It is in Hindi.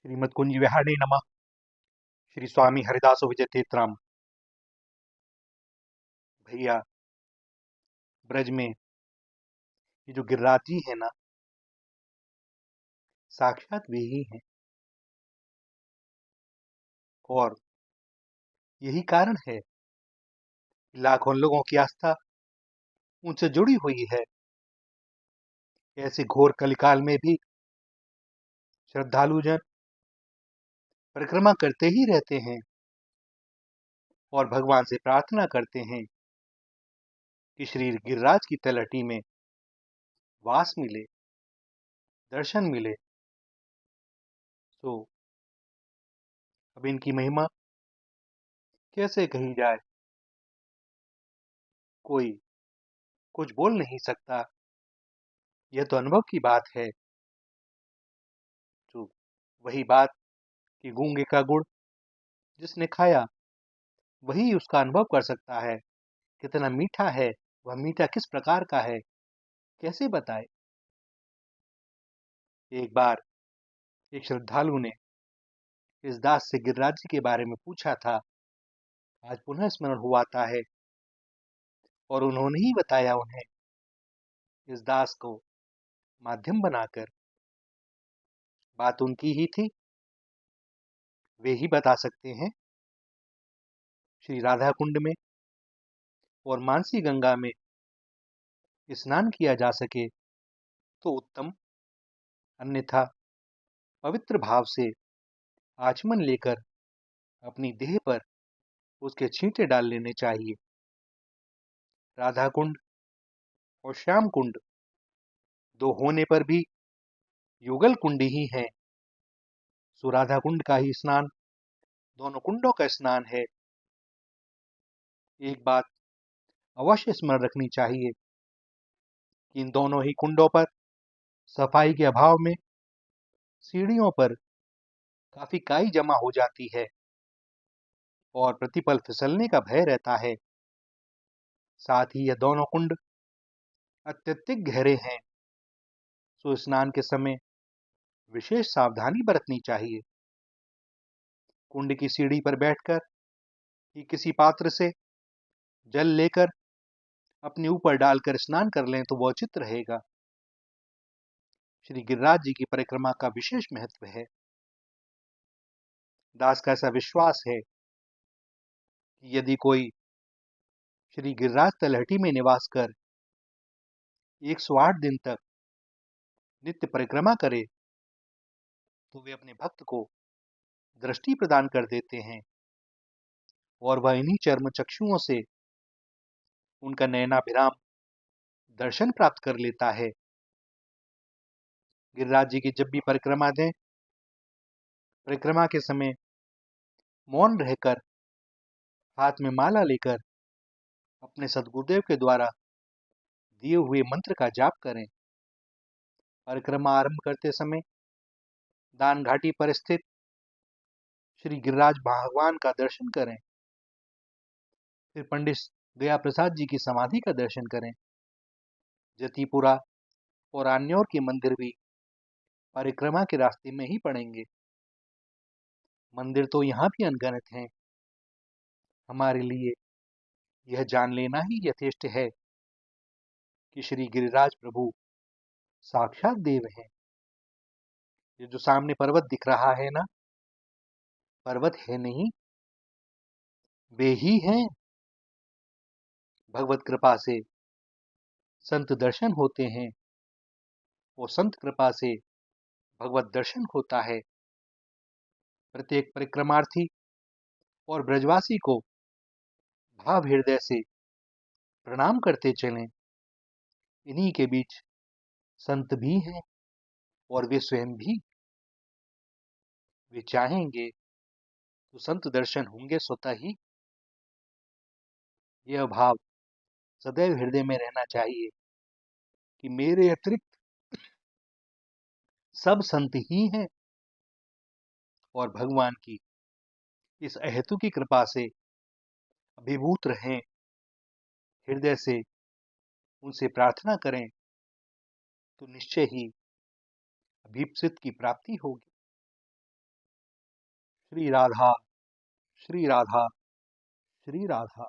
श्रीमद कुंज विहारिणे नमः। श्री स्वामी हरिदास विजय तीर्थराम। भैया, ब्रज में ये जो गिरिराज जी है ना, साक्षात वे ही हैं। और यही कारण है कि लाखों लोगों की आस्था उनसे जुड़ी हुई है। ऐसे घोर कलिकाल में भी श्रद्धालुजन परिक्रमा करते ही रहते हैं और भगवान से प्रार्थना करते हैं कि श्री गिरिराज की तलहटी में वास मिले, दर्शन मिले। तो अब इनकी महिमा कैसे कही जाए, कोई कुछ बोल नहीं सकता। यह तो अनुभव की बात है। जो वही बात कि गूंगे का गुड़ जिसने खाया वही उसका अनुभव कर सकता है। कितना मीठा है, वह मीठा किस प्रकार का है, कैसे बताए। एक बार एक श्रद्धालु ने इस दास से गिरिराज जी के बारे में पूछा था। आज पुनः स्मरण हुआ था है और उन्होंने ही बताया उन्हें, इस दास को माध्यम बनाकर। बात उनकी ही थी, वे ही बता सकते हैं। श्री राधा कुंड में और मानसी गंगा में स्नान किया जा सके तो उत्तम, अन्यथा पवित्र भाव से आचमन लेकर अपनी देह पर उसके छींटे डाल लेने चाहिए। राधा कुंड और श्याम कुंड दो होने पर भी युगल कुंड ही है। सो राधा कुंड का ही स्नान दोनों कुंडों का स्नान है। एक बात अवश्य स्मरण रखनी चाहिए कि इन दोनों ही कुंडों पर सफाई के अभाव में सीढ़ियों पर काफी काई जमा हो जाती है और प्रतिपल फिसलने का भय रहता है। साथ ही यह दोनों कुंड अत्यधिक गहरे हैं, सो स्नान के समय विशेष सावधानी बरतनी चाहिए। कुंड की सीढ़ी पर बैठकर ही किसी पात्र से जल लेकर अपने ऊपर डालकर स्नान कर लें तो वह उचित रहेगा। श्री गिरिराज जी की परिक्रमा का विशेष महत्व है। दास का ऐसा विश्वास है कि यदि कोई श्री गिरिराज तलहटी में निवास कर 108 दिन तक नित्य परिक्रमा करे तो वे अपने भक्त को दृष्टि प्रदान कर देते हैं और वह इन्हीं चर्म चक्षुओं से उनका नयनाभिराम दर्शन प्राप्त कर लेता है। गिरिराज जी की जब भी परिक्रमा दें, परिक्रमा के समय मौन रहकर हाथ में माला लेकर अपने सदगुरुदेव के द्वारा दिए हुए मंत्र का जाप करें। परिक्रमा आरंभ करते समय दान घाटी पर स्थित श्री गिरिराज भगवान का दर्शन करें। फिर पंडित दया प्रसाद जी की समाधि का दर्शन करें। जतीपुरा और अन्योर के मंदिर भी परिक्रमा के रास्ते में ही पड़ेंगे। मंदिर तो यहाँ भी अनगिनत हैं। हमारे लिए यह जान लेना ही यथेष्ट है कि श्री गिरिराज प्रभु साक्षात देव हैं। ये जो सामने पर्वत दिख रहा है ना, पर्वत है नहीं, वे ही हैं। भगवत कृपा से संत दर्शन होते हैं और संत कृपा से भगवत दर्शन होता है। प्रत्येक परिक्रमार्थी और ब्रजवासी को भाव हृदय से प्रणाम करते चलें। इन्हीं के बीच संत भी हैं और वे स्वयं भी। वे चाहेंगे तो संत दर्शन होंगे स्वतः ही। यह भाव सदैव हृदय में रहना चाहिए कि मेरे अतिरिक्त सब संत ही हैं और भगवान की इस अहेतु की कृपा से अभिभूत रहें। हृदय से उनसे प्रार्थना करें तो निश्चय ही अभीप्सित की प्राप्ति होगी। श्री राधा, श्री राधा, श्री राधा।